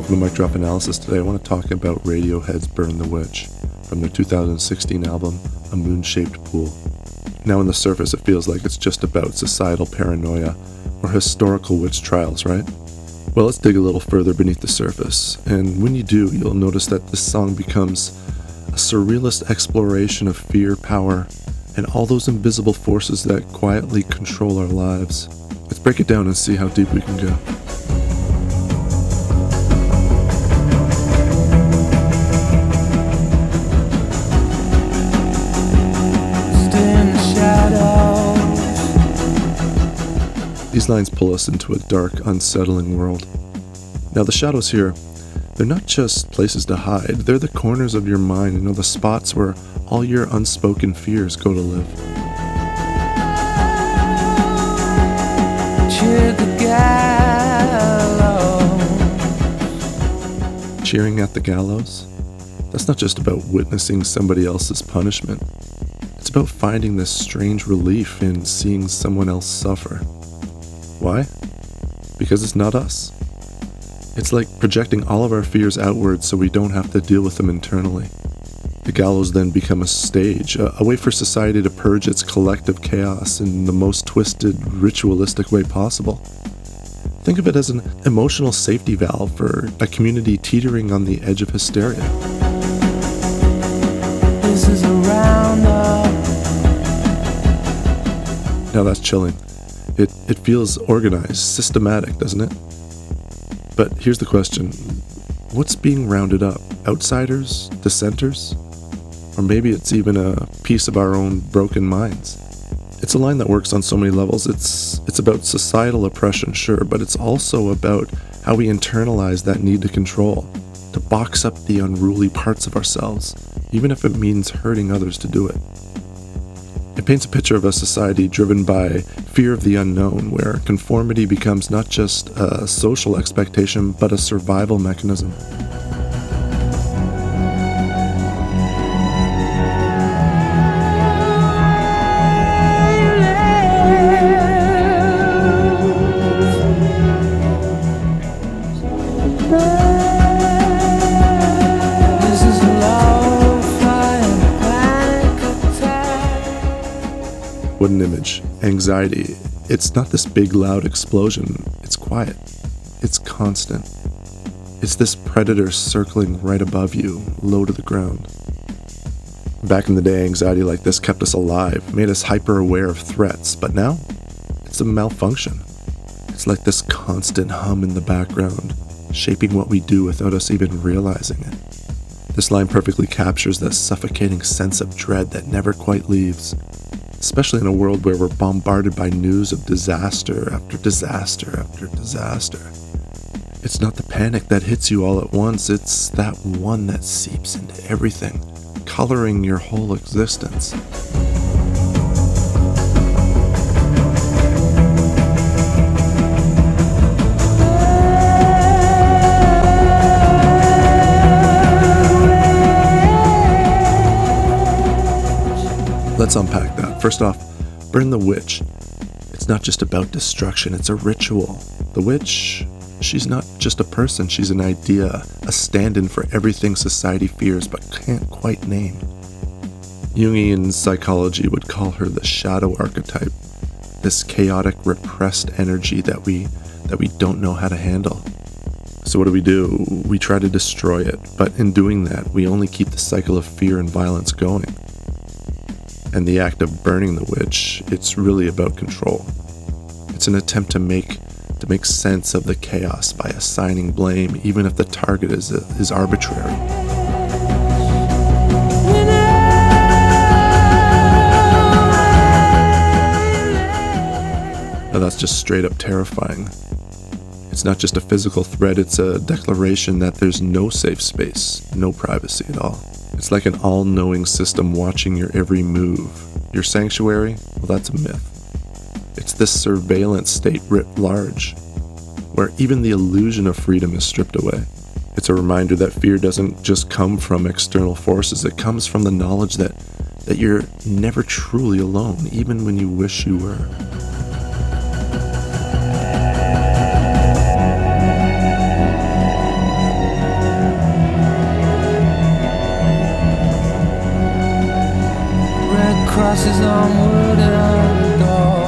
welcome to Mic Drop Analysis. Today I want to talk about Radiohead's Burn the Witch from their 2016 album, A Moon-Shaped Pool. Now on the surface it feels like it's just about societal paranoia or historical witch trials, right? Well, let's dig a little further beneath the surface, and when you do, you'll notice that this song becomes a surrealist exploration of fear, power, and all those invisible forces that quietly control our lives. Let's break it down and see how deep we can go. These lines pull us into a dark, unsettling world. Now the shadows here, they're not just places to hide, they're the corners of your mind, the spots where all your unspoken fears go to live. Cheering at the gallows? That's not just about witnessing somebody else's punishment. It's about finding this strange relief in seeing someone else suffer. Why? Because it's not us. It's like projecting all of our fears outward so we don't have to deal with them internally. The gallows then become a stage, a way for society to purge its collective chaos in the most twisted, ritualistic way possible. Think of it as an emotional safety valve for a community teetering on the edge of hysteria. This is a roundup. Now that's chilling. It feels organized, systematic, doesn't it? But here's the question. What's being rounded up? Outsiders? Dissenters? Or maybe it's even a piece of our own broken minds. It's a line that works on so many levels. It's about societal oppression, sure, but it's also about how we internalize that need to control, to box up the unruly parts of ourselves, even if it means hurting others to do it. It paints a picture of a society driven by fear of the unknown, where conformity becomes not just a social expectation, but a survival mechanism. What an image. Anxiety. It's not this big loud explosion. It's quiet. It's constant. It's this predator circling right above you, low to the ground. Back in the day, anxiety like this kept us alive, made us hyper-aware of threats, but now, it's a malfunction. It's like this constant hum in the background, shaping what we do without us even realizing it. This line perfectly captures the suffocating sense of dread that never quite leaves. Especially in a world where we're bombarded by news of disaster after disaster after disaster. It's not the panic that hits you all at once, it's that one that seeps into everything, coloring your whole existence. Let's unpack that. First off, Burn the Witch. It's not just about destruction, it's a ritual. The witch, she's not just a person, she's an idea, a stand-in for everything society fears but can't quite name. Jungian psychology would call her the shadow archetype, this chaotic, repressed energy that we don't know how to handle. So what do? We try to destroy it, but in doing that, we only keep the cycle of fear and violence going. And the act of burning the witch, it's really about control. It's an attempt to make sense of the chaos by assigning blame, even if the target is arbitrary. Now that's just straight up terrifying. It's not just a physical threat, it's a declaration that there's no safe space, no privacy at all. It's like an all-knowing system watching your every move. Your sanctuary? Well, that's a myth. It's this surveillance state writ large, where even the illusion of freedom is stripped away. It's a reminder that fear doesn't just come from external forces, it comes from the knowledge that you're never truly alone, even when you wish you were. crosses on wood and door.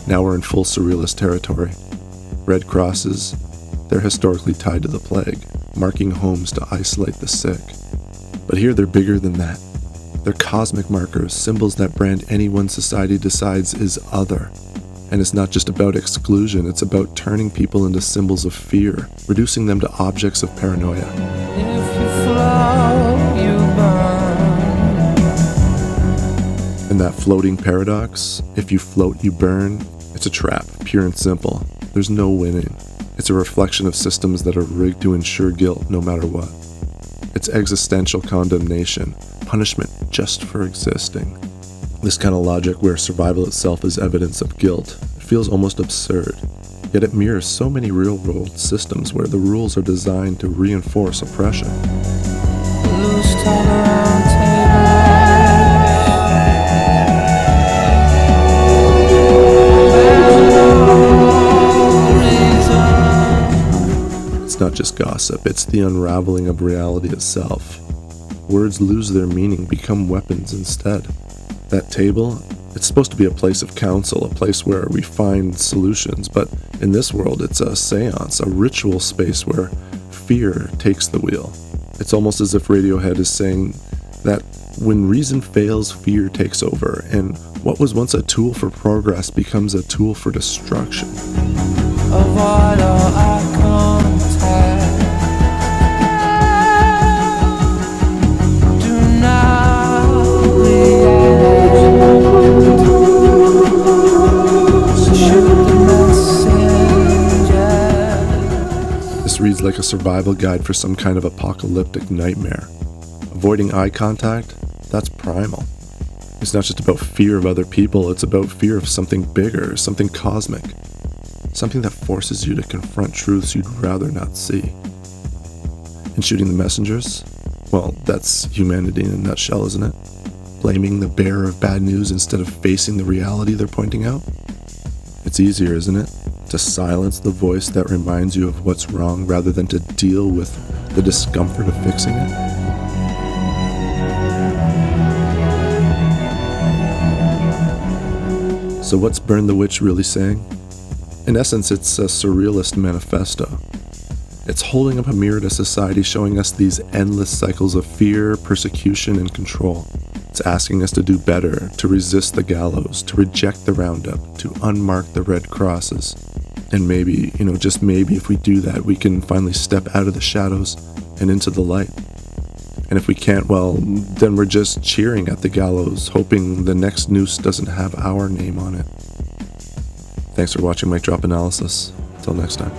Now we're in full surrealist territory. Red crosses, they're historically tied to the plague, marking homes to isolate the sick. But here they're bigger than that. They're cosmic markers, symbols that brand anyone society decides is other. And it's not just about exclusion, it's about turning people into symbols of fear, reducing them to objects of paranoia. If you float, you burn. And that floating paradox, if you float, you burn, it's a trap, pure and simple. There's no winning. It's a reflection of systems that are rigged to ensure guilt no matter what. It's existential condemnation, punishment just for existing. This kind of logic where survival itself is evidence of guilt, it feels almost absurd. Yet it mirrors so many real-world systems where the rules are designed to reinforce oppression. Loose talk around tables. It's not just gossip, it's the unraveling of reality itself. Words lose their meaning, become weapons instead. That table, it's supposed to be a place of counsel, a place where we find solutions, but in this world it's a seance, a ritual space where fear takes the wheel. It's almost as if Radiohead is saying that when reason fails, fear takes over, and what was once a tool for progress becomes a tool for destruction. Avoid all eye contact. Do not react. Shoot the messenger. This reads like a survival guide for some kind of apocalyptic nightmare. Avoiding eye contact, that's primal. It's not just about fear of other people, it's about fear of something bigger, something cosmic. Something that forces you to confront truths you'd rather not see. And shooting the messengers? Well, that's humanity in a nutshell, isn't it? Blaming the bearer of bad news instead of facing the reality they're pointing out? It's easier, isn't it? To silence the voice that reminds you of what's wrong rather than to deal with the discomfort of fixing it? So what's Burn the Witch really saying? In essence, it's a surrealist manifesto. It's holding up a mirror to society, showing us these endless cycles of fear, persecution, and control. It's asking us to do better, to resist the gallows, to reject the roundup, to unmark the red crosses. And maybe, just maybe if we do that, we can finally step out of the shadows and into the light. And if we can't, well, then we're just cheering at the gallows, hoping the next noose doesn't have our name on it. Thanks for watching Mic Drop Analysis. Until next time.